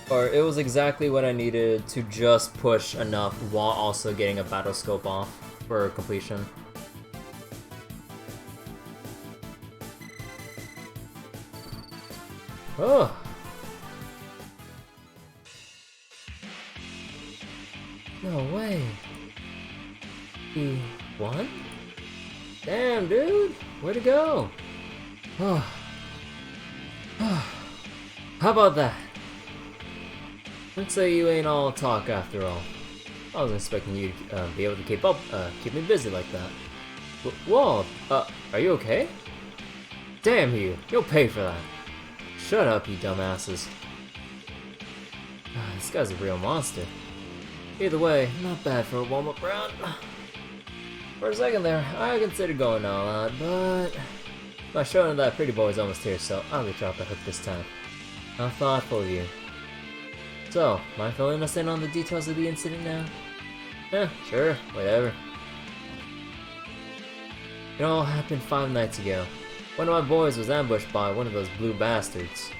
Or it was exactly what I needed to just push enough while also getting a battle scope off for completion. Oh! No way! He won? Damn, dude! Where'd it go? Oh. How about that? Let's say you ain't all talk after all. I was expecting you to be able to keep me busy like that. Whoa, are you okay? Damn you, you'll pay for that. Shut up, you dumbasses. This guy's a real monster. Either way, not bad for a warm-up round. For a second there, I considered going all out, but my showing that pretty boy's almost here, so I'll get you off the hook this time. How thoughtful of you. So, mind filling us in on the details of the incident now? Eh, sure, whatever. It all happened 5 nights ago. One of my boys was ambushed by one of those blue bastards.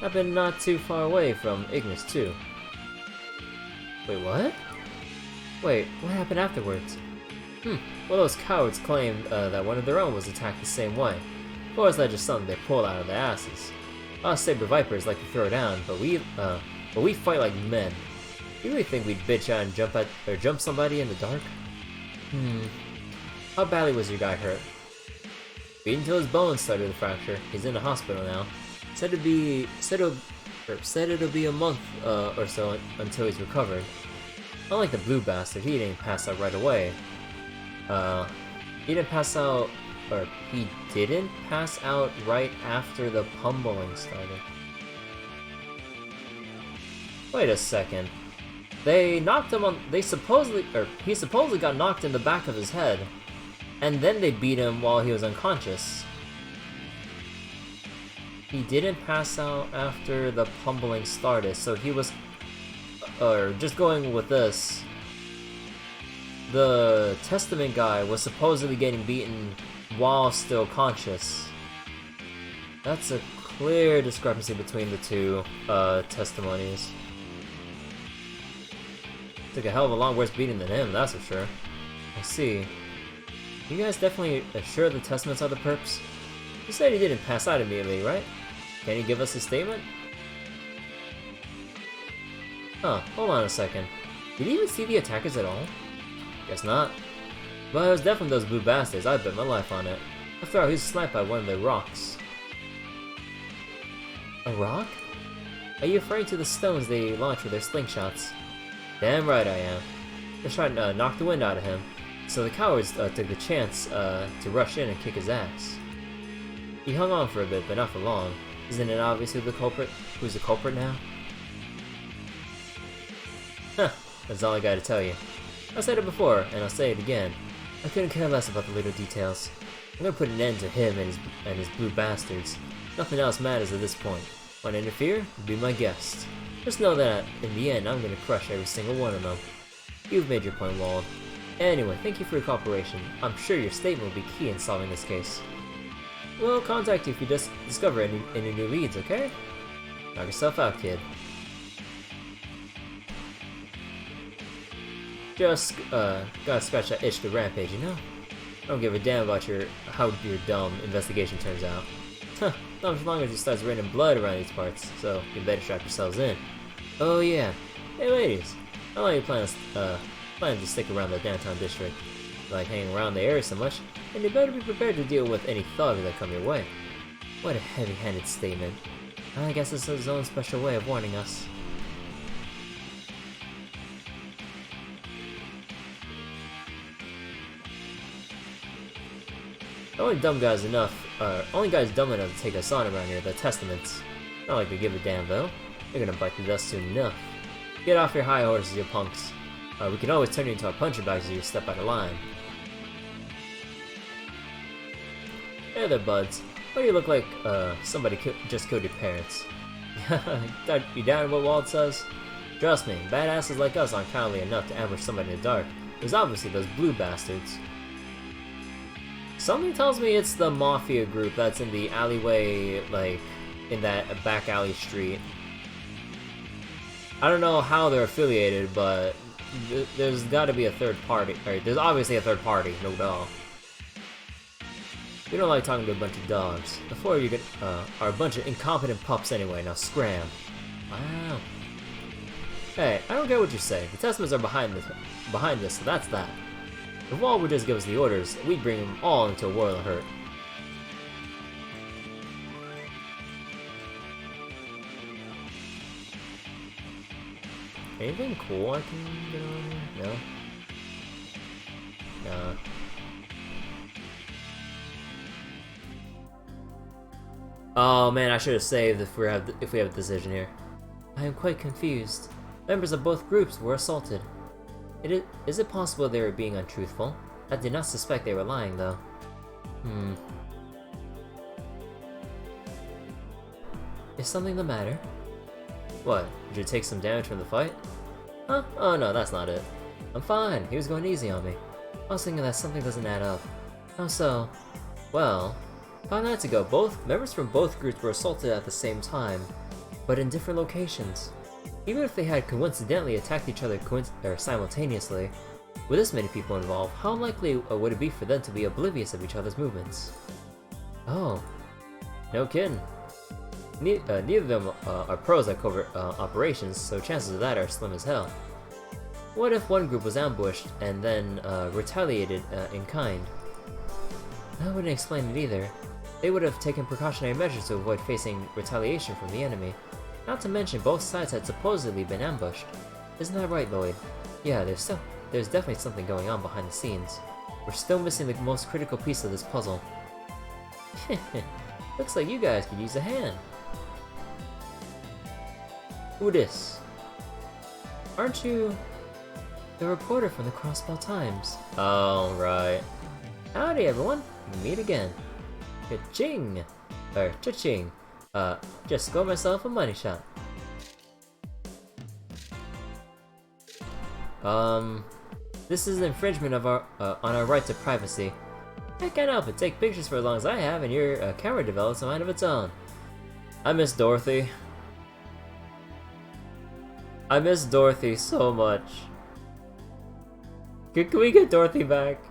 Happened not too far away from Ignis too. Wait, what? Wait, what happened afterwards? Well, those cowards claimed that one of their own was attacked the same way. Of course, that's just something they pull out of their asses. Us Saber Vipers like to throw down, but we fight like men. You really think we'd bitch out and jump somebody in the dark? How badly was your guy hurt? Beaten till his bones started to fracture. He's in the hospital now. Said it'll be a month or so until he's recovered. Unlike the blue bastard, he didn't pass out right away. He didn't pass out right after the pummeling started. Wait a second. They knocked him on. He supposedly got knocked in the back of his head, and then they beat him while he was unconscious. He didn't pass out after the pummeling started, so he was. Or just going with this, the Testament guy was supposedly getting beaten while still conscious. That's a clear discrepancy between the two testimonies. Took a hell of a lot worse beating than him, that's for sure. I see. You guys definitely sure the Testaments are the perps? You said he didn't pass out immediately, right? Can you give us a statement? Huh, hold on a second. Did he even see the attackers at all? Guess not. But it was definitely those blue bastards, I bet my life on it. After all, he was sniped by one of the rocks. A rock? Are you referring to the stones they launch with their slingshots? Damn right I am. They're trying to knock the wind out of him, so the cowards took the chance to rush in and kick his ass. He hung on for a bit, but not for long. Isn't it obvious who's the culprit now? Huh, that's all I gotta tell you. I said it before, and I'll say it again. I couldn't care less about the little details. I'm gonna put an end to him and his blue bastards. Nothing else matters at this point. Wanna interfere? Be my guest. Just know that, in the end, I'm gonna crush every single one of them. You've made your point, Wald. Anyway, thank you for your cooperation. I'm sure your statement will be key in solving this case. We'll contact you if you just discover any new leads, okay? Knock yourself out, kid. Just, gotta scratch that itch to rampage, you know? I don't give a damn about how your dumb investigation turns out. Huh, not much longer as it starts raining blood around these parts, so you better strap yourselves in. Oh yeah. Hey ladies, how long are you planning to stick around the downtown district? You like hanging around the area so much, and you better be prepared to deal with any thugs that come your way. What a heavy-handed statement. I guess it's his own special way of warning us. The only guys dumb enough to take us on around here are the Testaments. Not like they give a damn though. They're gonna bite the dust soon enough. Get off your high horses, you punks. We can always turn you into our punching bags if you step out of line. Hey there, buds. Why do you look like somebody just killed your parents? You down with what Wald says? Trust me, badasses like us aren't cowardly enough to ambush somebody in the dark. There's obviously those blue bastards. Something tells me it's the Mafia group that's in the alleyway, like, in that back alley street. I don't know how they're affiliated, but there's got to be a third party. Right, there's obviously a third party, no doubt. We don't like talking to a bunch of dogs. The four of you are a bunch of incompetent pups anyway. Now scram. Wow. Hey, I don't get what you say. The Testaments are behind this, so that's that. If Wall would just give us the orders, we'd bring them all into a world of hurt. Anything cool I can get on here? No? Nah. Oh man, I should have saved if we have a decision here. I am quite confused. Members of both groups were assaulted. Is it possible they were being untruthful? I did not suspect they were lying, though. Is something the matter? What? Did you take some damage from the fight? Huh? Oh no, that's not it. I'm fine. He was going easy on me. I was thinking that something doesn't add up. How so? Well, 5 nights ago, both members from both groups were assaulted at the same time, but in different locations. Even if they had coincidentally attacked each other simultaneously, with this many people involved, how likely would it be for them to be oblivious of each other's movements? Oh, no kidding. Neither of them are pros at covert operations, so chances of that are slim as hell. What if one group was ambushed and then retaliated in kind? That wouldn't explain it either. They would have taken precautionary measures to avoid facing retaliation from the enemy. Not to mention, both sides had supposedly been ambushed. Isn't that right, Lloyd? Yeah, there's definitely something going on behind the scenes. We're still missing the most critical piece of this puzzle. Looks like you guys could use a hand. Who dis? Aren't you the reporter from the Crossbell Times? Oh, right. Howdy, everyone. Meet again. Ka-ching! Or cha-ching. Just score myself a money shot. This is an infringement of our on our right to privacy. I can't help but take pictures for as long as I have, and your camera develops a mind of its own. I miss Dorothy. I miss Dorothy so much. Can we get Dorothy back?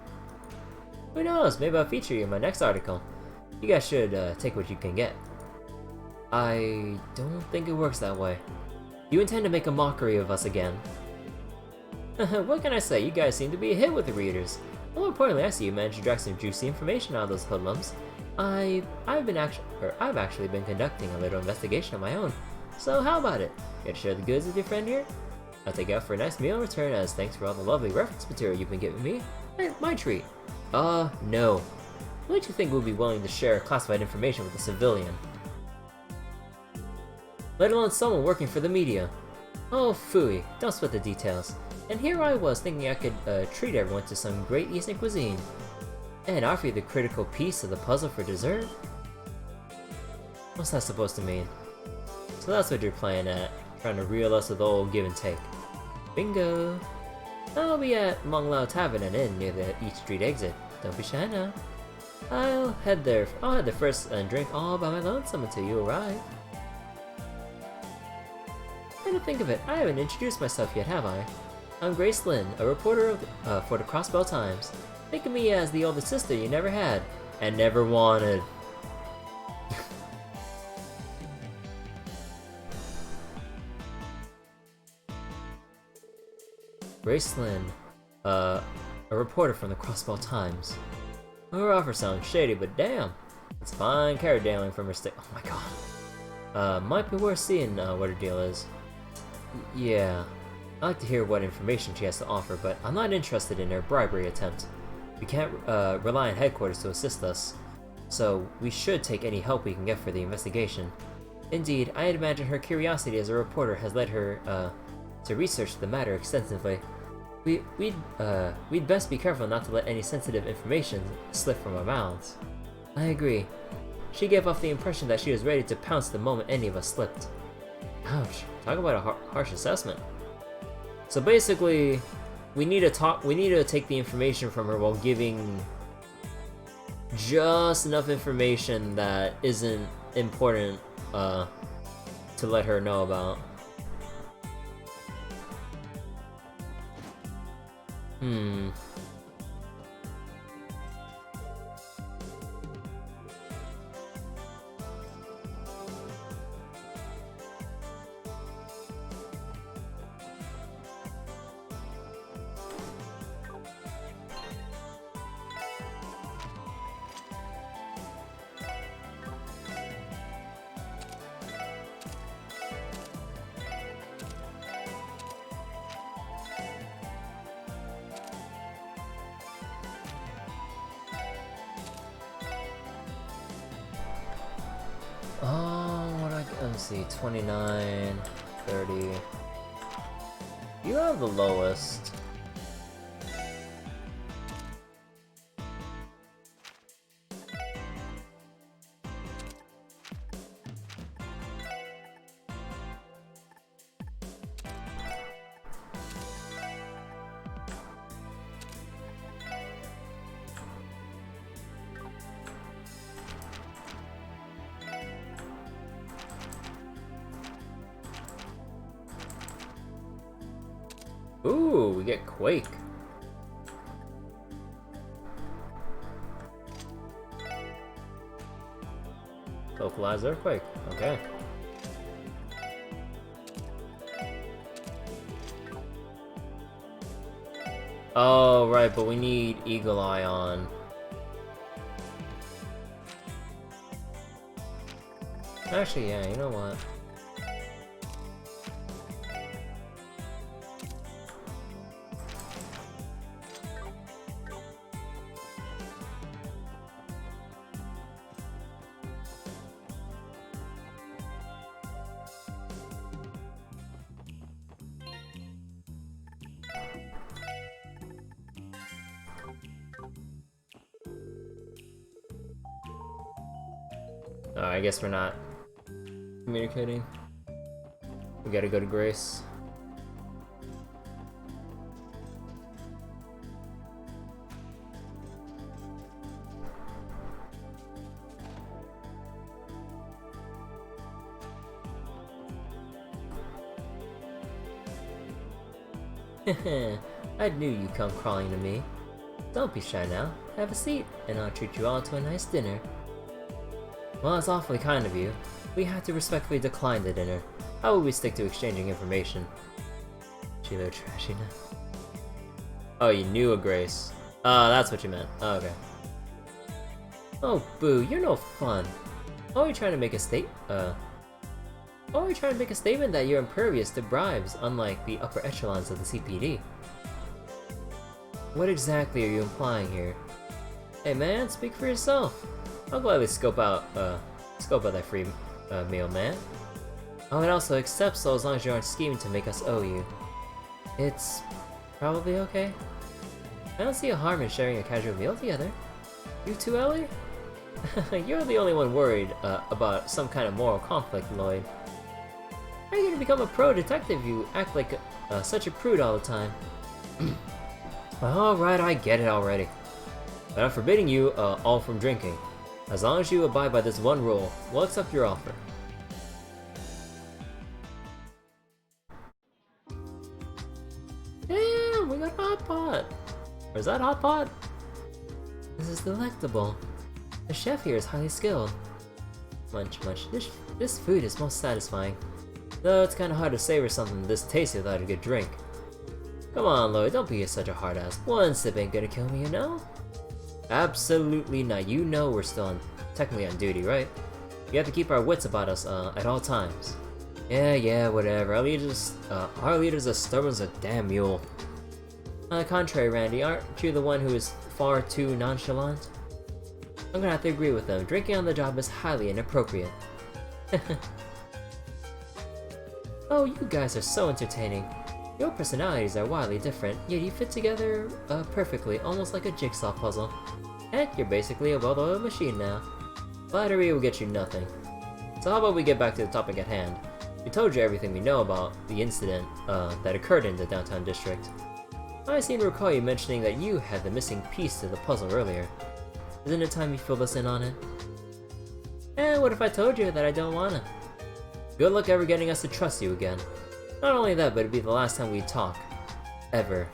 Who knows? Maybe I'll feature you in my next article. You guys should take what you can get. I don't think it works that way. You intend to make a mockery of us again. What can I say? You guys seem to be a hit with the readers. More importantly, I see you managed to drag some juicy information out of those hoodlums. I've actually been conducting a little investigation of my own. So how about it? Care to share the goods with your friend here? I'll take you out for a nice meal in return as thanks for all the lovely reference material you've been giving me. My treat. No. Who would you think would be willing to share classified information with a civilian? Let alone someone working for the media. Oh, phooey, don't split the details. And here I was thinking I could treat everyone to some great Eastern cuisine. And offer you the critical piece of the puzzle for dessert? What's that supposed to mean? So that's what you're playing at, trying to reel us with the old give and take. Bingo! I'll be at Mong Lao Tavern and Inn near the East Street exit. Don't be shy now. I'll head there first and drink all by my lonesome until you arrive. Come to think of it, I haven't introduced myself yet, have I? I'm Grace Lynn, a reporter for the Crossbell Times. Think of me as the older sister you never had, and never wanted. Grace Lynn, a reporter from the Crossbell Times. Her offer sounds shady, but damn, it's fine carrot dangling from her stick. Oh my god. Might be worth seeing what her deal is. Yeah, I'd like to hear what information she has to offer, but I'm not interested in her bribery attempt. We can't rely on headquarters to assist us, so we should take any help we can get for the investigation. Indeed, I'd imagine her curiosity as a reporter has led her to research the matter extensively. We'd best be careful not to let any sensitive information slip from our mouths. I agree. She gave off the impression that she was ready to pounce the moment any of us slipped. Ouch, talk about a harsh assessment. So basically, we need to take the information from her while giving just enough information that isn't important to let her know about. Hmm. Oh, let's see, 29, 30. You have the lowest. Ooh, we get Quake. Localized Earthquake, okay. Oh, right, but we need Eagle Eye on. Actually, yeah, you know what? Oh, I guess we're not communicating. We gotta go to Grace. I knew you'd come crawling to me. Don't be shy now. Have a seat, and I'll treat you all to a nice dinner. Well, it's awfully kind of you. We had to respectfully decline the dinner. How would we stick to exchanging information? She a little trashy now. Oh, you knew a Grace. That's what you meant. Oh, okay. Oh, boo, you're no fun. Are you trying to make a statement that you're impervious to bribes, unlike the upper echelons of the CPD? What exactly are you implying here? Hey man, speak for yourself. I'll gladly scope out that free meal, man. I would also accept so as long as you aren't scheming to make us owe you. It's probably okay. I don't see a harm in sharing a casual meal together. You too, Ellie? You're the only one worried about some kind of moral conflict, Lloyd. How are you gonna become a pro detective if you act like such a prude all the time? Alright, I get it already. But I'm forbidding you all from drinking. As long as you abide by this one rule, we'll accept your offer. Damn, we got Hot Pot! Or is that Hot Pot? This is delectable. The chef here is highly skilled. Munch, munch. This food is most satisfying. Though it's kinda hard to savor something this tasty without a good drink. Come on, Lloyd, don't be such a hard ass. One sip ain't gonna kill me, you know? Absolutely not. You know we're still technically on duty, right? We have to keep our wits about us at all times. Yeah, whatever. Our leader's as stubborn as a damn mule. On the contrary, Randy, aren't you the one who is far too nonchalant? I'm gonna have to agree with them. Drinking on the job is highly inappropriate. Oh, you guys are so entertaining. Your personalities are wildly different, yet you fit together perfectly, almost like a jigsaw puzzle. Heck, you're basically a well-oiled machine now. Flattery will get you nothing. So how about we get back to the topic at hand? We told you everything we know about the incident that occurred in the downtown district. I seem to recall you mentioning that you had the missing piece to the puzzle earlier. Isn't it time you filled us in on it? And what if I told you that I don't wanna? Good luck ever getting us to trust you again. Not only that, but it'd be the last time we talk. Ever.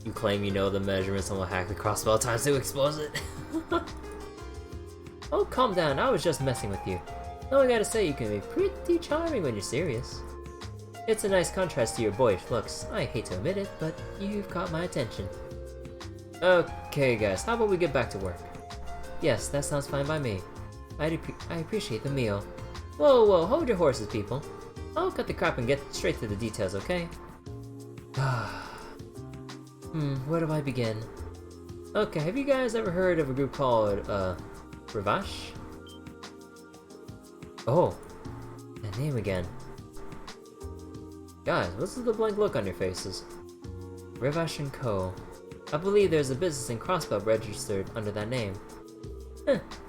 You claim you know the measurements and will hack the crossbow times to expose it. Oh, calm down, I was just messing with you. Though I gotta say, you can be pretty charming when you're serious. It's a nice contrast to your boyish looks. I hate to admit it, but you've caught my attention. Okay guys, how about we get back to work? Yes, that sounds fine by me. I appreciate the meal. Whoa, hold your horses, people. I'll cut the crap and get straight to the details, okay? Where do I begin? Okay, have you guys ever heard of a group called, Ravash? Oh, that name again. Guys, what's the blank look on your faces? Ravash & Co. I believe there's a business in Crossbell registered under that name.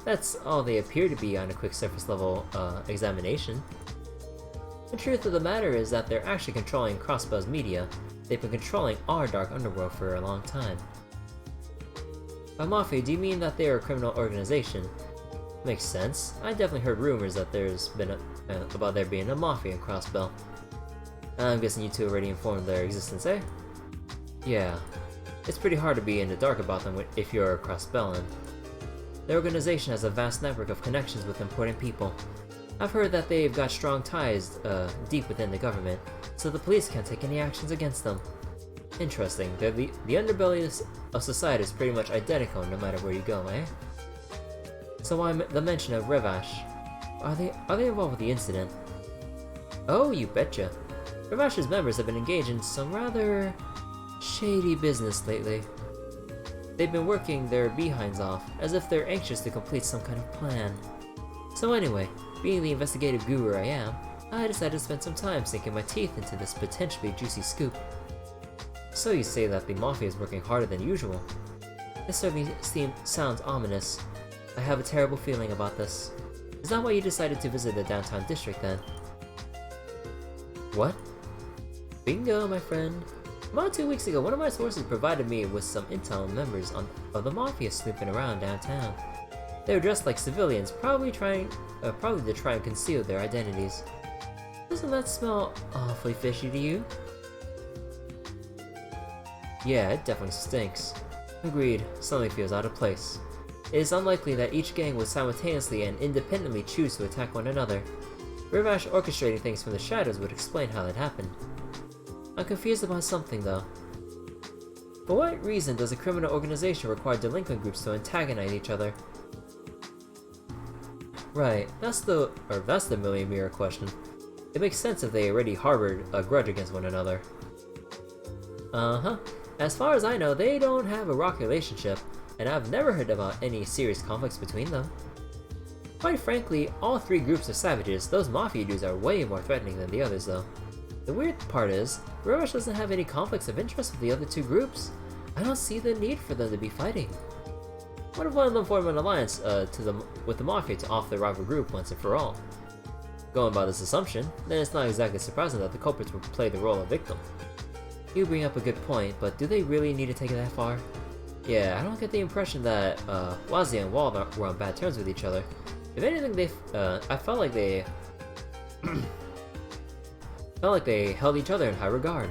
That's all they appear to be on a quick surface level, examination. The truth of the matter is that they're actually controlling Crossbell's media. They've been controlling our dark underworld for a long time. By Mafia, do you mean that they are a criminal organization? Makes sense. I definitely heard rumors that there's been about there being a Mafia in Crossbell. I'm guessing you two already informed of their existence, eh? Yeah. It's pretty hard to be in the dark about them if you're a Crossbellan. The organization has a vast network of connections with important people. I've heard that they've got strong ties deep within the government, so the police can't take any actions against them. Interesting. The underbelly of society is pretty much identical no matter where you go, eh? So why the mention of Ravash? Are they involved with the incident? Oh, you betcha. Ravash's members have been engaged in some rather shady business lately. They've been working their behinds off, as if they're anxious to complete some kind of plan. So anyway, being the investigative guru I am, I decided to spend some time sinking my teeth into this potentially juicy scoop. So you say that the Mafia is working harder than usual. This certainly sounds ominous. I have a terrible feeling about this. Is that why you decided to visit the downtown district then? What? Bingo, my friend. About 2 weeks ago, one of my sources provided me with some intel on members of the Mafia snooping around downtown. They were dressed like civilians, probably to try and conceal their identities. Doesn't that smell awfully fishy to you? Yeah, it definitely stinks. Agreed, something feels out of place. It is unlikely that each gang would simultaneously and independently choose to attack one another. Ravash orchestrating things from the shadows would explain how that happened. I'm confused about something though. For what reason does a criminal organization require delinquent groups to antagonize each other? Right, that's the million-mirror question. It makes sense if they already harbored a grudge against one another. As far as I know, they don't have a rock relationship, and I've never heard about any serious conflicts between them. Quite frankly, all three groups are savages. Those Mafia dudes are way more threatening than the others though. The weird part is, Ravash doesn't have any conflicts of interest with the other two groups. I don't see the need for them to be fighting. What if one of them formed an alliance with the Mafia to off the rival group once and for all? Going by this assumption, then it's not exactly surprising that the culprits would play the role of victim. You bring up a good point, but do they really need to take it that far? Yeah, I don't get the impression that HEYYY and Wald were on bad terms with each other. If anything, I felt like they held each other in high regard.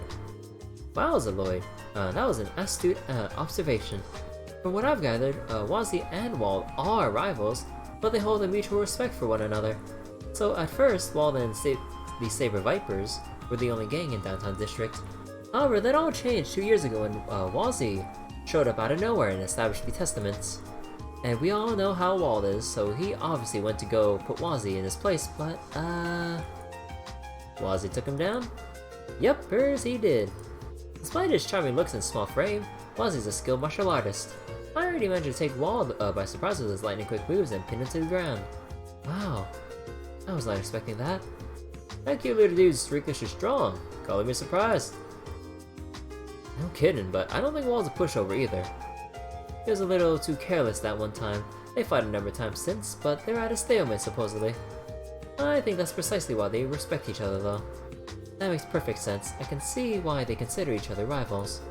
Wowza, Lloyd. That was an astute observation. From what I've gathered, HEYYY and Wald are rivals, but they hold a mutual respect for one another. So at first, Wald and the Saber Vipers were the only gang in downtown district. However, that all changed 2 years ago when HEYYY showed up out of nowhere and established the Testaments. And we all know how Wald is, so he obviously went to go put HEYYY in his place, but HEYYY took him down? Yep, he did. Despite his charming looks and small frame, HEYYY's a skilled martial artist. I already managed to take Wald by surprise with his lightning-quick moves and pin him to the ground. Wow, I was not expecting that. That cute little dude's freakishly strong. Calling me surprised. No kidding, but I don't think Wald's a pushover either. He was a little too careless that one time. They fought a number of times since, but they're at a stalemate supposedly. I think that's precisely why they respect each other though. That makes perfect sense. I can see why they consider each other rivals.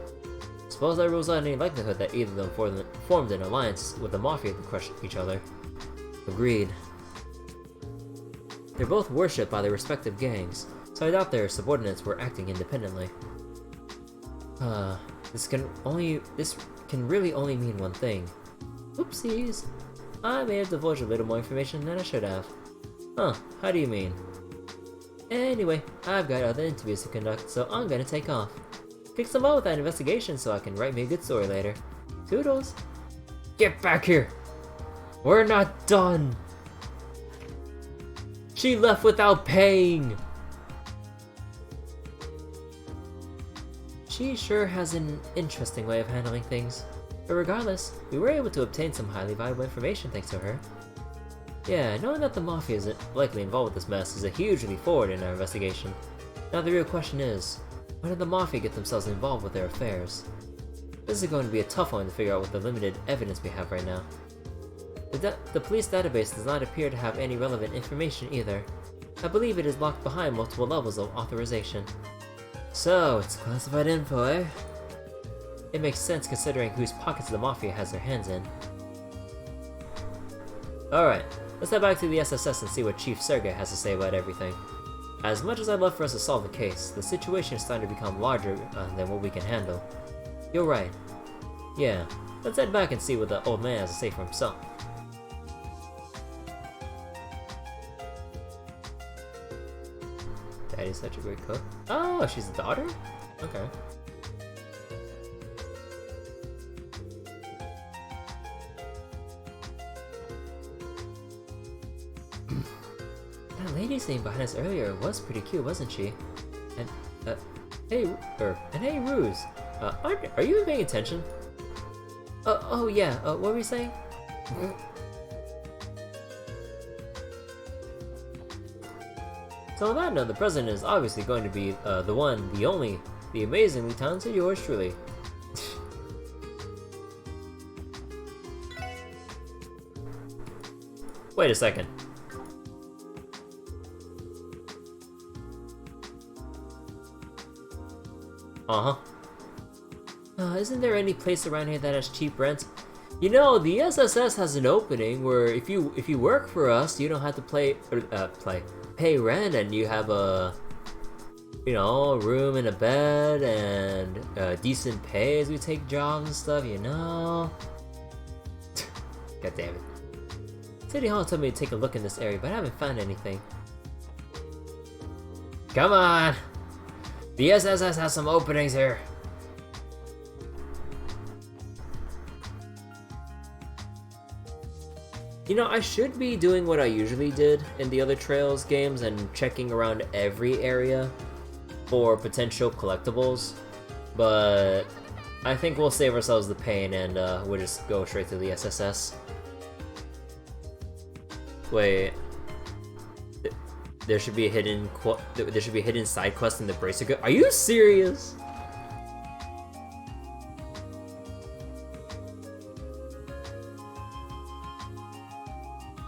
Suppose that rules out any likelihood that either of them formed an alliance with the Mafia to crush each other. Agreed. They're both worshipped by their respective gangs, so I doubt their subordinates were acting independently. This can really only mean one thing. Oopsies. I may have divulged a little more information than I should have. Huh, how do you mean? Anyway, I've got other interviews to conduct, so I'm gonna take off. Kick some butt with that investigation so I can write me a good story later. Toodles! Get back here! We're not done! She left without paying! She sure has an interesting way of handling things. But regardless, we were able to obtain some highly valuable information thanks to her. Yeah, knowing that the Mafia is likely involved with this mess is a huge leap forward in our investigation. Now the real question is, when did the Mafia get themselves involved with their affairs? This is going to be a tough one to figure out with the limited evidence we have right now. The police database does not appear to have any relevant information either. I believe it is locked behind multiple levels of authorization. So, it's classified info, eh? It makes sense considering whose pockets the Mafia has their hands in. Alright, let's head back to the SSS and see what Chief Sergei has to say about everything. As much as I'd love for us to solve the case, the situation is starting to become larger than what we can handle. You're right. Yeah, let's head back and see what the old man has to say for himself. Daddy's such a great cook. Oh, she's the daughter? Okay. That lady sitting behind us earlier was pretty cute, wasn't she? And, hey Ruse, are you paying attention? Oh yeah, what were you saying? So on that note, the president is obviously going to be the one, the only, the amazingly talented yours truly. Wait a second. Isn't there any place around here that has cheap rent? You know, the SSS has an opening where if you work for us, you don't have to pay rent, and you have a, you know, a room and a bed and decent pay as we take jobs and stuff, you know. God damn it. City Hall told me to take a look in this area, but I haven't found anything. Come on! The SSS has some openings here. You know, I should be doing what I usually did in the other Trails games and checking around every area for potential collectibles, but I think we'll save ourselves the pain and we'll just go straight to the SSS. Wait, there should be a hidden side quest in the Bracer. Are you serious?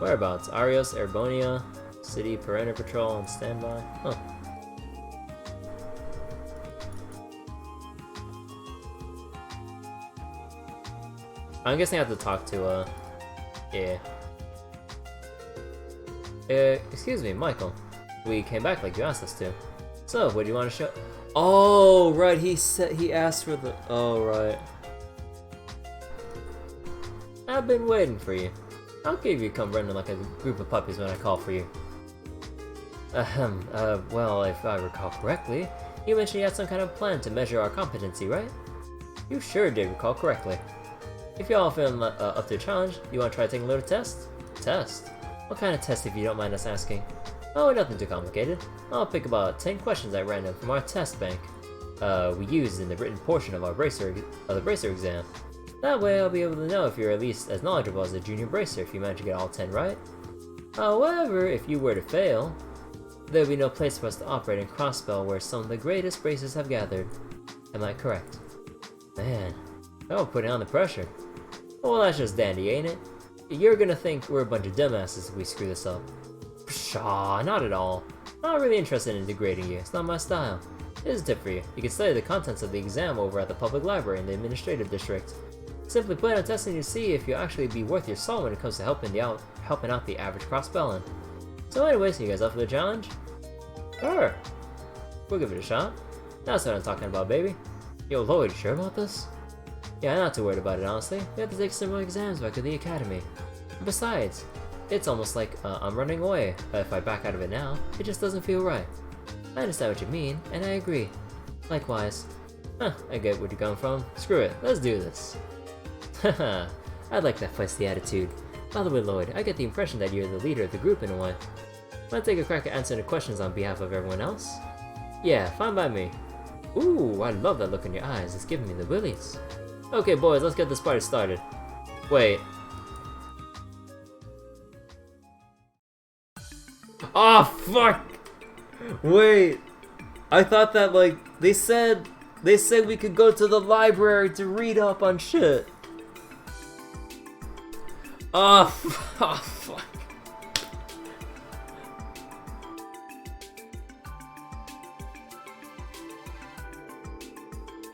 Whereabouts? Arios, Erbonia, City Perimeter Patrol on standby. Huh. I'm guessing I have to talk to, yeah. Excuse me, Michael. We came back like you asked us to. So, what do you want to show? Oh, right, he asked for the... Oh, right. I've been waiting for you. I'll give you come running like a group of puppies when I call for you. Well, if I recall correctly, you mentioned you had some kind of plan to measure our competency, right? You sure did recall correctly. If y'all feeling up to the challenge, you want to try taking a little test? Test? What kind of test, if you don't mind us asking? Oh, nothing too complicated. I'll pick about 10 questions at random from our test bank. We use in the written portion of the bracer exam. That way I'll be able to know if you're at least as knowledgeable as a junior bracer if you manage to get all 10 right. However, if you were to fail, there would be no place for us to operate in Crossbell where some of the greatest bracers have gathered. Am I correct? Man, that'll put it on the pressure. Well, that's just dandy, ain't it? You're gonna think we're a bunch of dumbasses if we screw this up. Pshaw, not at all. I'm not really interested in degrading you, it's not my style. Here's a tip for you. You can study the contents of the exam over at the public library in the administrative district. Simply put, I'm testing to see if you'll actually be worth your salt when it comes to helping out the average crossbellin. So anyways, you guys up for the challenge? Sure. We'll give it a shot. That's what I'm talking about, baby. Yo, Lloyd, you sure about this? Yeah, I'm not too worried about it, honestly. We have to take similar exams back at the academy. Besides, it's almost like I'm running away. If I back out of it now, it just doesn't feel right. I understand what you mean, and I agree. Likewise. Huh, I get where you're going from. Screw it, let's do this. Haha, I like that feisty attitude. By the way, Lloyd, I get the impression that you're the leader of the group in a way. Wanna take a crack at answering the questions on behalf of everyone else? Yeah, fine by me. Ooh, I love that look in your eyes, it's giving me the willies. Okay boys, let's get this party started. Wait. Oh fuck! Wait. I thought that like they said we could go to the library to read up on shit. Oh fuck.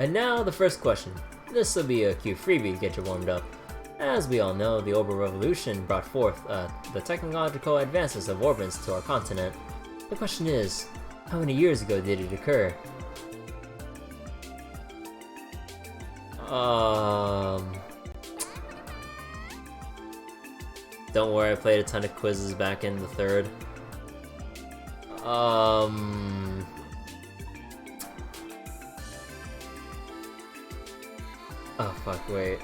And now the first question. This will be a cute freebie to get you warmed up. As we all know, the Orbital Revolution brought forth the technological advances of orbits to our continent. The question is, how many years ago did it occur? Don't worry, I played a ton of quizzes back in the third. Oh fuck, wait.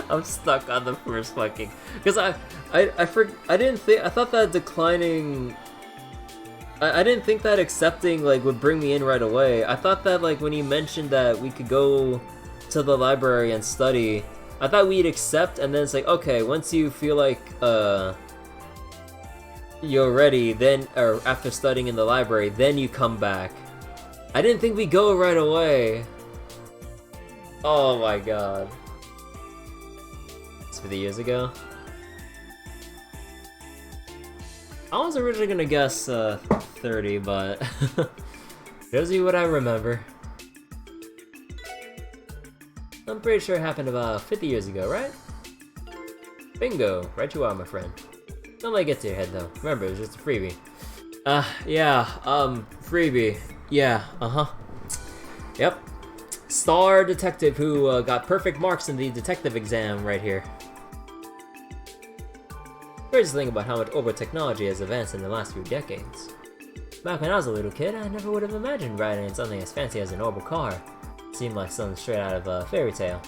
I'm stuck on the first fucking... Cause I thought that declining... I didn't think that accepting, like, would bring me in right away. I thought that, like, when he mentioned that we could go to the library and study, I thought we'd accept, and then it's like, okay, once you feel like, you're ready, then, or after studying in the library, then you come back. I didn't think we'd go right away. Oh my god. It's 50 years ago. I was originally gonna guess 30, but shows you what I remember. I'm pretty sure it happened about 50 years ago, right? Bingo! Right you are, my friend. Don't let it get to your head though. Remember, it was just a freebie. Freebie. Yeah, Yep. Star detective who got perfect marks in the detective exam right here. Crazy thing about how much orbital technology has advanced in the last few decades. Back when I was a little kid, I never would have imagined riding in something as fancy as an orbital car. It seemed like something straight out of a fairy tale.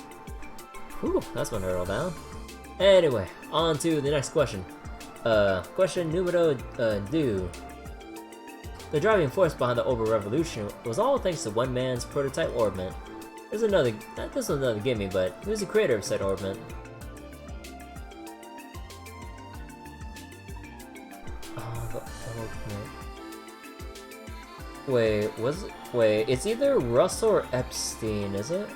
Whew, that's one hurdle down. Anyway, on to the next question. Question numero deux. The driving force behind the orbital revolution was all thanks to one man's prototype orbit. This was another gimme, but he was the creator of said orbit. Wait, it's either Russell or Epstein, is it?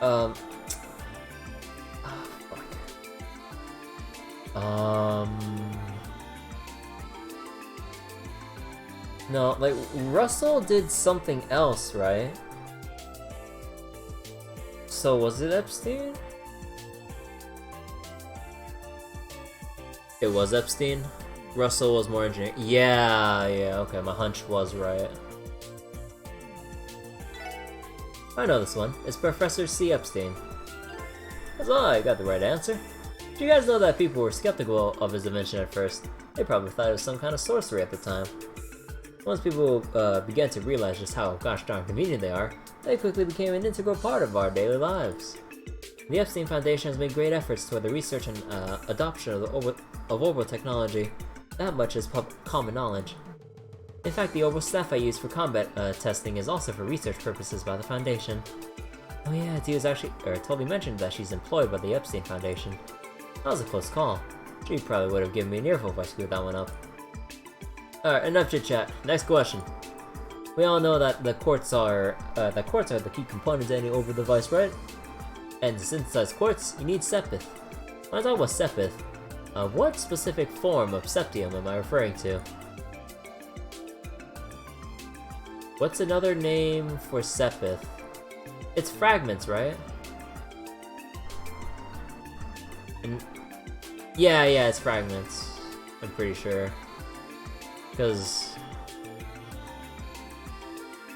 Oh, fuck. No, like, Russell did something else, right? So, was it Epstein? It was Epstein? Russell was more engineering. Yeah, okay, my hunch was right. I know this one. It's Professor C. Epstein. That's all, I got the right answer. Did you guys know that people were skeptical of his invention at first? They probably thought it was some kind of sorcery at the time. Once people began to realize just how gosh darn convenient they are, they quickly became an integral part of our daily lives. The Epstein Foundation has made great efforts toward the research and adoption of orbital technology. That much is common knowledge. In fact, the orbital staff I use for combat testing is also for research purposes by the Foundation. Oh yeah, Tia totally mentioned that she's employed by the Epstein Foundation. That was a close call. She probably would have given me an earful if I screwed that one up. Alright, enough chit chat. Next question. We all know that the quartz are the key components to any orbital device, right? And to synthesize quartz, you need Sept. When I talk about Sept, what specific form of septium am I referring to? What's another name for Sept? It's fragments, right? Yeah, it's fragments. I'm pretty sure. Because...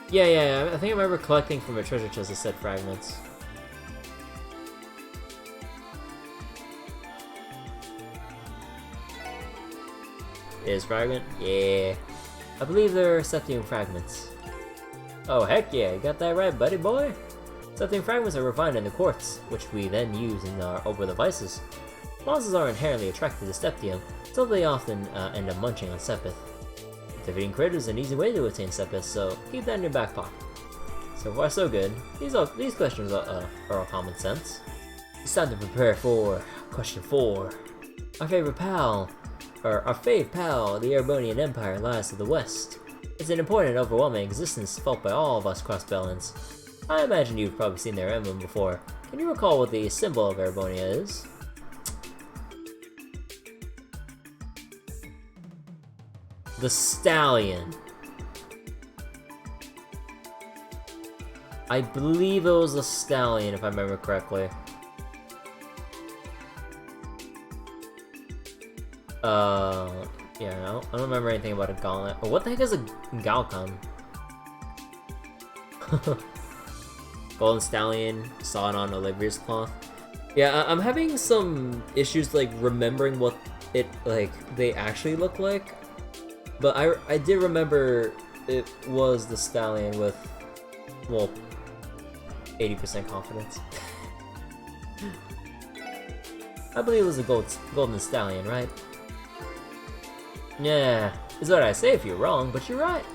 Yeah, I think I remember collecting from a treasure chest that said fragments. Is fragment? Yeah. I believe they're Septium fragments. Oh heck yeah, you got that right, buddy boy! Septium fragments are refined in the quartz, which we then use in our over devices. Monsters are inherently attracted to Septium, so they often end up munching on Sept. Defeating critters is an easy way to attain Sept, so keep that in your back pocket. So far so good. These questions are all common sense. It's time to prepare for question 4. Our fave pal, the Erebonian Empire, lies to the west. It's an important and overwhelming existence felt by all of us crossbellans. I imagine you've probably seen their emblem before. Can you recall what the symbol of Erebonia is? The stallion. I believe it was a stallion, if I remember correctly. Yeah, no, I don't remember anything about a gauntlet. Oh, what the heck is a Galcon? Golden Stallion, saw it on Olivia's cloth. Yeah, I'm having some issues, like, remembering what it, like, they actually look like. But I did remember it was the stallion with, well, 80% confidence. I believe it was a golden stallion, right? Yeah, is what I say if you're wrong, but you're right.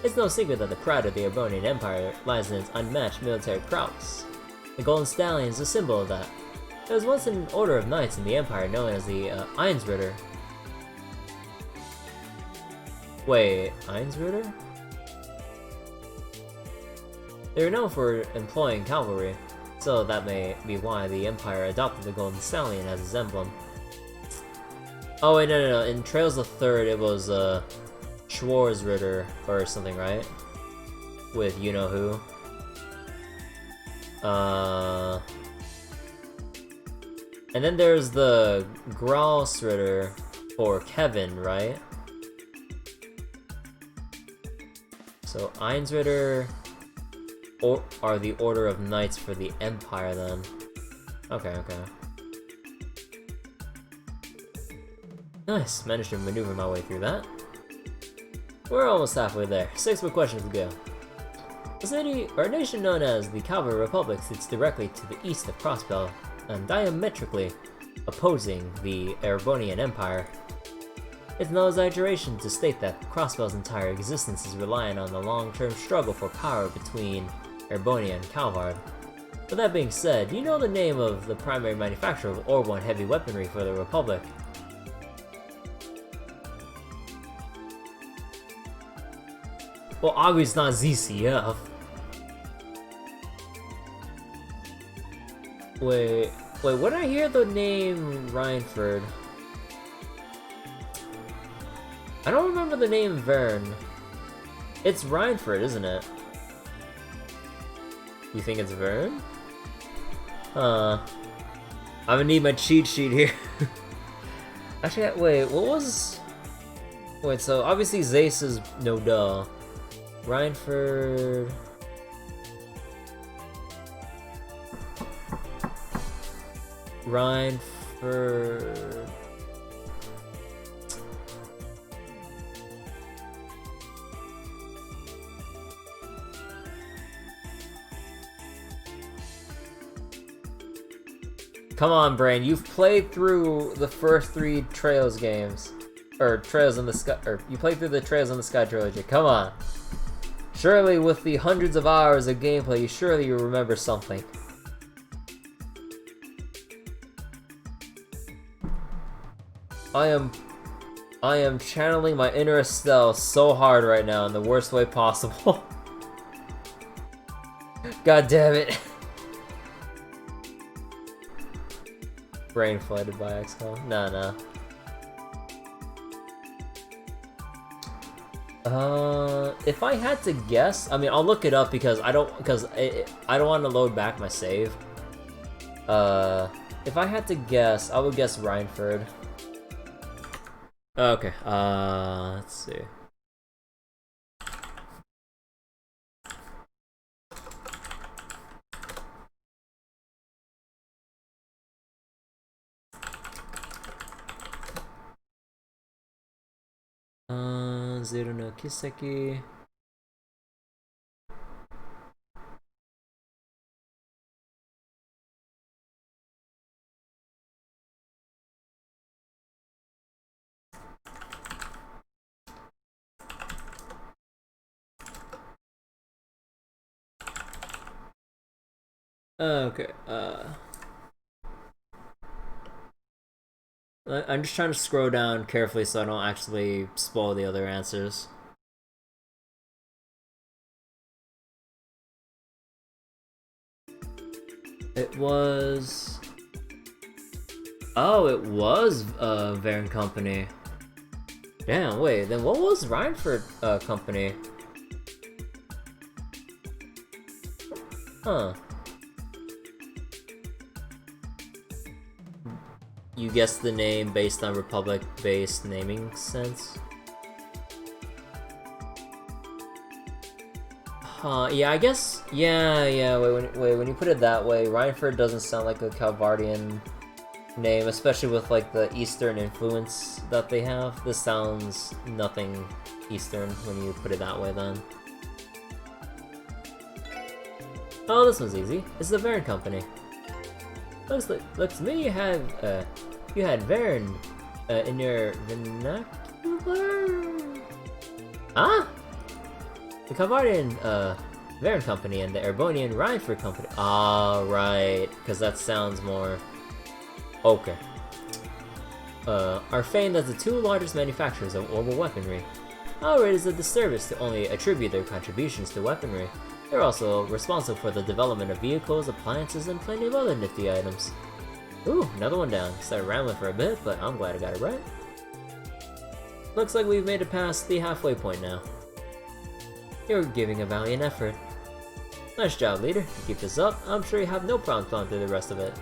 It's no secret that the pride of the Erebonian Empire lies in its unmatched military prowess. The golden stallion is a symbol of that. There was once an order of knights in the Empire known as the Einsritter. Wait, Einsritter? They were known for employing cavalry, so that may be why the Empire adopted the golden stallion as its emblem. Oh wait, no. In Trails of Third, it was Schwarzritter or something, right? With you-know-who. And then there's the Gralsritter for Kevin, right? So Einsritter are the Order of Knights for the Empire then. Okay. Nice, managed to maneuver my way through that. We're almost halfway there. 6 more questions to go. A city, or a nation known as the Cavalry Republic, sits directly to the east of Crossbell, and diametrically opposing the Erebonian Empire. It's no exaggeration to state that Crossbell's entire existence is reliant on the long-term struggle for power between Erebonia and Calvard. With that being said, do you know the name of the primary manufacturer of Orb 1 heavy weaponry for the Republic? Well, obviously it's not ZCF. Wait, when I hear the name Rhineford, I don't remember the name Vern. It's Rhineford, isn't it? You think it's Vern? I'm gonna need my cheat sheet here. Actually, wait, what was... Wait, so obviously Zace is no duh. Rhineford... Come on, brain. You've played through the first 3 Trails games. Or Trails in the Sky... Or you played through the Trails in the Sky trilogy. Come on. Surely with the hundreds of hours of gameplay, surely you remember something. I am channeling my inner Estelle so hard right now in the worst way possible. God damn it. Brain flooded by XCOM. Nah. If I had to guess, I mean, I'll look it up because I don't want to load back my save. If I had to guess, I would guess Rhineford. Okay, let's see. Zero no Kiseki. Okay, I'm just trying to scroll down carefully so I don't actually spoil the other answers. It was... Oh, it was Varen Company. Damn, wait, then what was Rhineford Company? Huh. You guessed the name based on Republic-based naming sense? Yeah, I guess... Yeah, wait, when you put it that way, Rhineford doesn't sound like a Calvardian name, especially with, like, the Eastern influence that they have. This sounds nothing Eastern when you put it that way, then. Oh, this one's easy. It's the Varen Company. Looks to me you had Varen in your vernacular? Huh? The Calvardian Varen Company and the Erebonian Rhineford Company. Ah, right, because that sounds more... Okay. Are famed as the two largest manufacturers of orbital weaponry. However, it is a disservice to only attribute their contributions to weaponry. They're also responsible for the development of vehicles, appliances, and plenty of other nifty items. Ooh, another one down. Started rambling for a bit, but I'm glad I got it right. Looks like we've made it past the halfway point now. You're giving a valiant effort. Nice job, leader. You keep this up, I'm sure you have no problem plowing through the rest of it.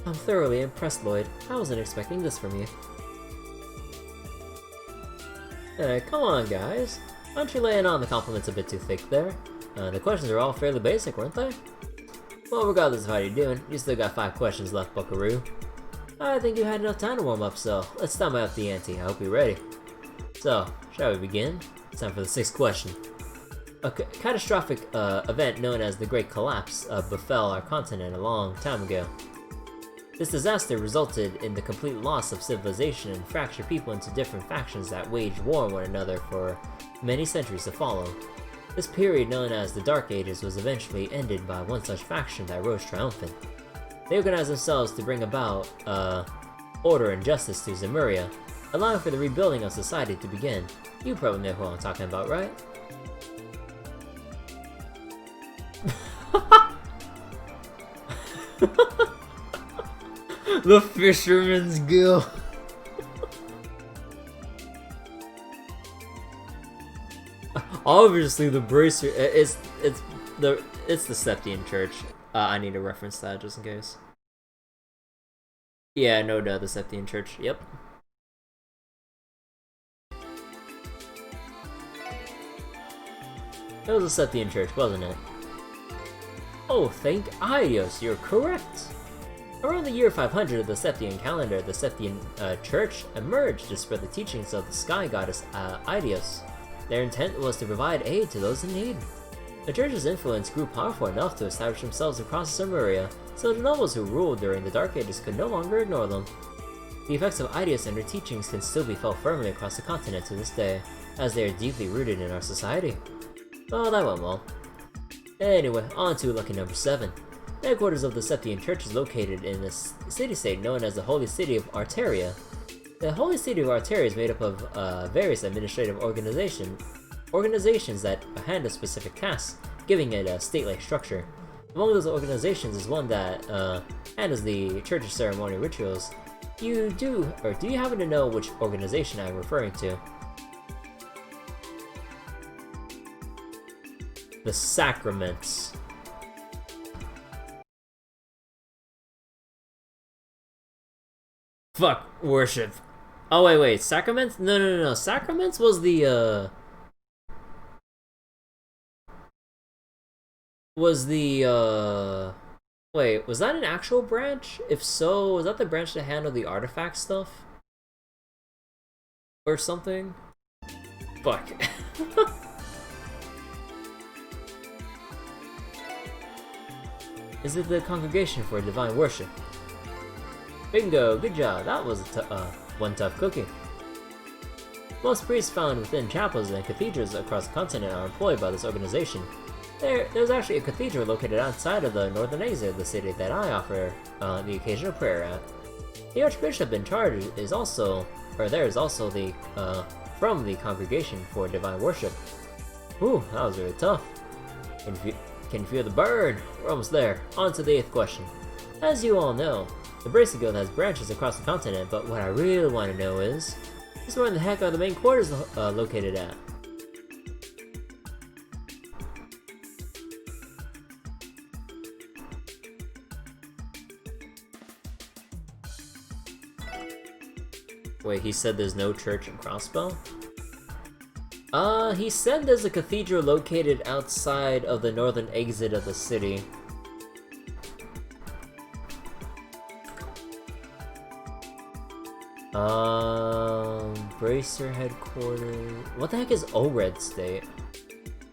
I'm thoroughly impressed, Lloyd. I wasn't expecting this from you. Hey, come on, guys. Aren't you laying on the compliments a bit too thick there? The questions are all fairly basic, weren't they? Well, regardless of how you're doing, you still got 5 questions left, buckaroo. I think you had enough time to warm up, so let's stomp out the ante. I hope you're ready. So, shall we begin? It's time for the 6th question. A catastrophic event known as the Great Collapse befell our continent a long time ago. This disaster resulted in the complete loss of civilization and fractured people into different factions that waged war on one another for many centuries to follow. This period, known as the Dark Ages, was eventually ended by one such faction that rose triumphant. They organized themselves to bring about order and justice to Zemuria, allowing for the rebuilding of society to begin. You probably know who I'm talking about, right? The Fisherman's Guild. Obviously, the bracer. It's the Septian Church. I need to reference that just in case. Yeah, no doubt, the Septian Church. Yep. It was a Septian Church, wasn't it? Oh, thank Aios, you're correct. Around the year 500 of the Septian calendar, the Septian Church emerged to spread the teachings of the sky goddess Aios. Their intent was to provide aid to those in need. The church's influence grew powerful enough to establish themselves across Zemuria, so the nobles who ruled during the Dark Ages could no longer ignore them. The effects of Aios and her teachings can still be felt firmly across the continent to this day, as they are deeply rooted in our society. Well, that went well. Anyway, on to lucky number 7. The headquarters of the Septian Church is located in a city-state known as the Holy City of Arteria. The Holy City of Arteria is made up of various administrative organizations that handle specific tasks, giving it a state-like structure. Among those organizations is one that handles the church's ceremonial rituals. Do you happen to know which organization I'm referring to? The Sacraments. Fuck worship. Oh wait, sacraments? No. Sacraments was the wait, was that an actual branch? If so, was that the branch to handle the artifact stuff? Or something? Fuck. Is it the Congregation for Divine Worship? Bingo, good job. That was one tough cookie. Most priests found within chapels and cathedrals across the continent are employed by this organization. There's actually a cathedral located outside of the northern exit of the city that I offer the occasional prayer at. The Archbishop in charge is also, from the Congregation for Divine Worship. Ooh, that was really tough. Can you feel the burn? We're almost there. On to the 8th question. As you all know, the Bracelet Guild has branches across the continent, but what I really want to know is where in the heck are the main quarters located at? Wait, he said there's no church in Crossbell? He said there's a cathedral located outside of the northern exit of the city. Bracer headquarters. What the heck is Ored State?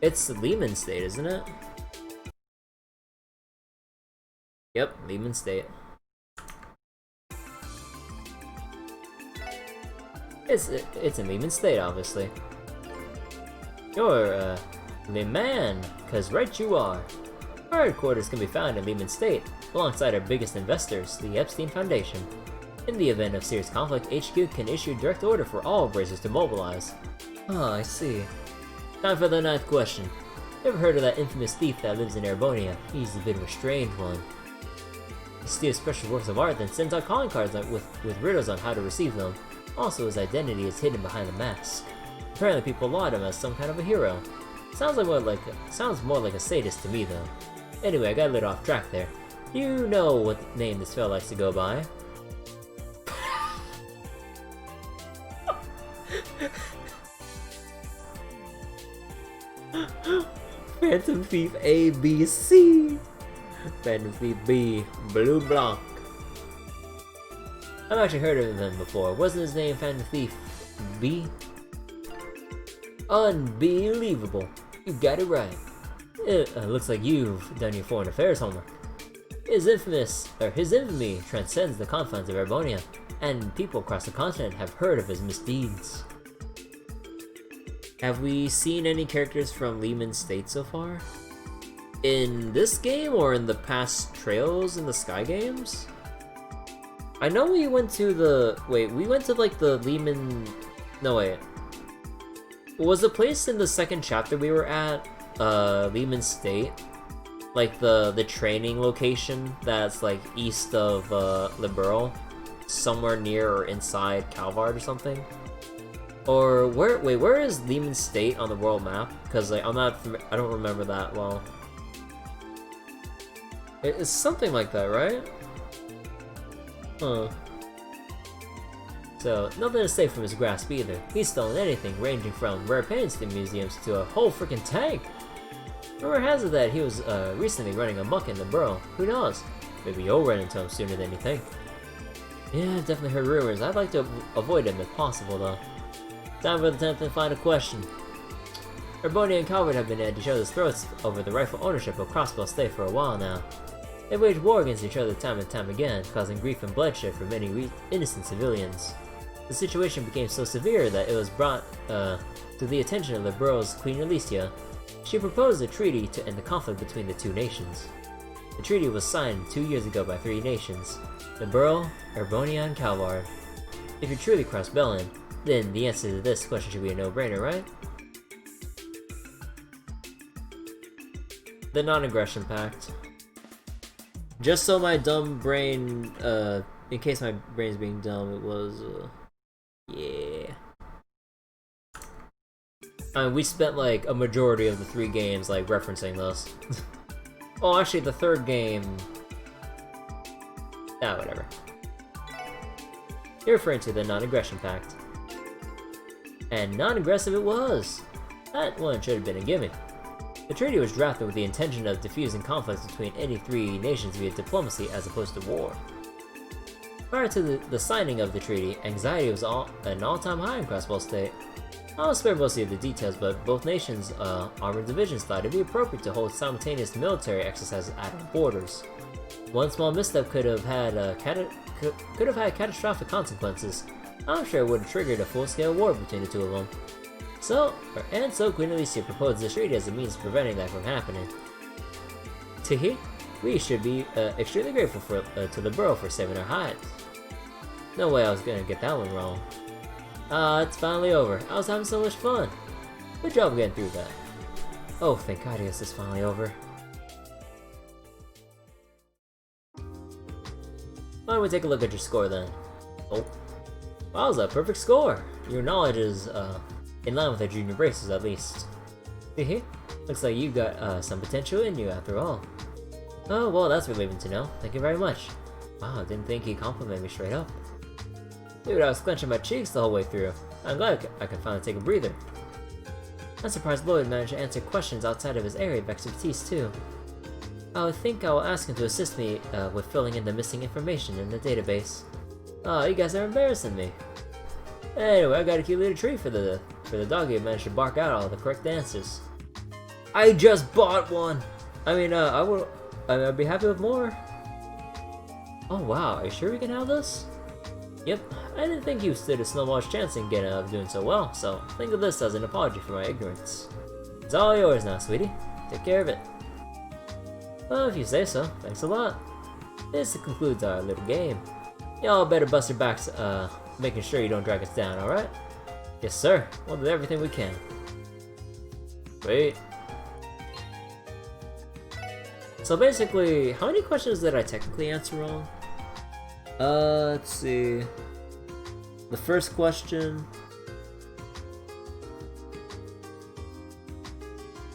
It's Lehman State, isn't it? Yep, Lehman State. It's in Lehman State, obviously. You're, the man, 'cause right you are. Our headquarters can be found in Lehman State, alongside our biggest investors, the Epstein Foundation. In the event of serious conflict, HQ can issue direct order for all Bracers to mobilize. Ah, I see. Time for the 9th question. Ever heard of that infamous thief that lives in Erebonia? He's a bit of a strange one. He steals special works of art, then sends out calling cards with riddles on how to receive them. Also, his identity is hidden behind the mask. Apparently people laud him as some kind of a hero. Sounds more like a sadist to me though. Anyway, I got a little off track there. You know what name this fella likes to go by. Phantom Thief A, B, C. Phantom Thief B, Blue Blanc. I've actually heard of him before. Wasn't his name Phantom Thief B? Unbelievable. You got it right. Looks like you've done your foreign affairs homework. His infamy transcends the confines of Erebonia, and people across the continent have heard of his misdeeds. Have we seen any characters from Lehman State so far? In this game or in the past Trails in the Sky games? I know we went to like the Lehman... No, wait. Was the place in the second chapter we were at, Lehman State? Like the training location that's like east of, Liberal? Somewhere near or inside Calvard or something? Or where is Lehman State on the world map? Because like, I don't remember that well. It's something like that, right? Huh. So, nothing to say from his grasp either. He's stolen anything ranging from rare paintings to museums to a whole freaking tank! Rumor has it that he was recently running amok in the borough. Who knows? Maybe you'll run into him sooner than you think. Yeah, I've definitely heard rumors. I'd like to avoid him if possible though. Time for the 10th and final question. Erebonia and Calvert have been at each other's throats over the rightful ownership of Crossbell State for a while now. They've waged war against each other time and time again, causing grief and bloodshed for many innocent civilians. The situation became so severe that it was brought to the attention of the borough's Queen Alicia. She proposed a treaty to end the conflict between the two nations. The treaty was signed 2 years ago by 3 nations: the borough, Erebonia, and Calvard. If you're truly Crossbellian, then the answer to this question should be a no-brainer, right? The Non-Aggression Pact. Just so my dumb brain, in case my brain's being dumb, it was, yeah. I mean, we spent like a majority of the 3 games like referencing this. Oh, actually the 3rd game... Ah, whatever. You're referring to the Non-Aggression Pact. And non-aggressive it was! That one should have been a gimme. The treaty was drafted with the intention of diffusing conflicts between any three nations via diplomacy as opposed to war. Prior to the signing of the treaty, anxiety was an all-time high in Crossball State. I'll spare most of the details, but both nations' armored divisions thought it'd be appropriate to hold simultaneous military exercises at our borders. One small misstep could have had catastrophic consequences. I'm sure it would have triggered a full-scale war between the two of them. So Queen Alicia proposed this treaty as a means of preventing that from happening. Teehee, we should be extremely grateful to the borough for saving our hides. No way I was gonna get that one wrong. It's finally over. I was having so much fun. Good job getting through that. Oh, thank God, yes, it's finally over. Why don't we take a look at your score then? Oh, wowza, perfect score! Your knowledge is in line with our junior braces at least. Hehe, looks like you got some potential in you after all. Oh, well, that's relieving to know. Thank you very much. Wow, didn't think he'd compliment me straight up. Dude, I was clenching my cheeks the whole way through. I'm glad I could finally take a breather. I'm surprised Lloyd managed to answer questions outside of his area of expertise too. I think I will ask him to assist me with filling in the missing information in the database. Oh, you guys are embarrassing me. Anyway, I got a cute little treat for the doggy who managed to bark out all the correct answers. I just bought one! I mean, I'd be happy with more. Oh wow, are you sure we can have this? Yep, I didn't think you stood a snowball's chance in getting out of doing so well, so think of this as an apology for my ignorance. It's all yours now, sweetie. Take care of it. Well, if you say so, thanks a lot. This concludes our little game. Y'all better bust your backs, making sure you don't drag us down, alright? Yes sir, we'll do everything we can. Wait. So basically, how many questions did I technically answer wrong? Let's see. The first question.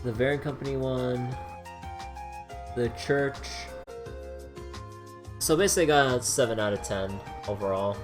The Varian Company one. The church. So basically I got 7 out of 10 overall.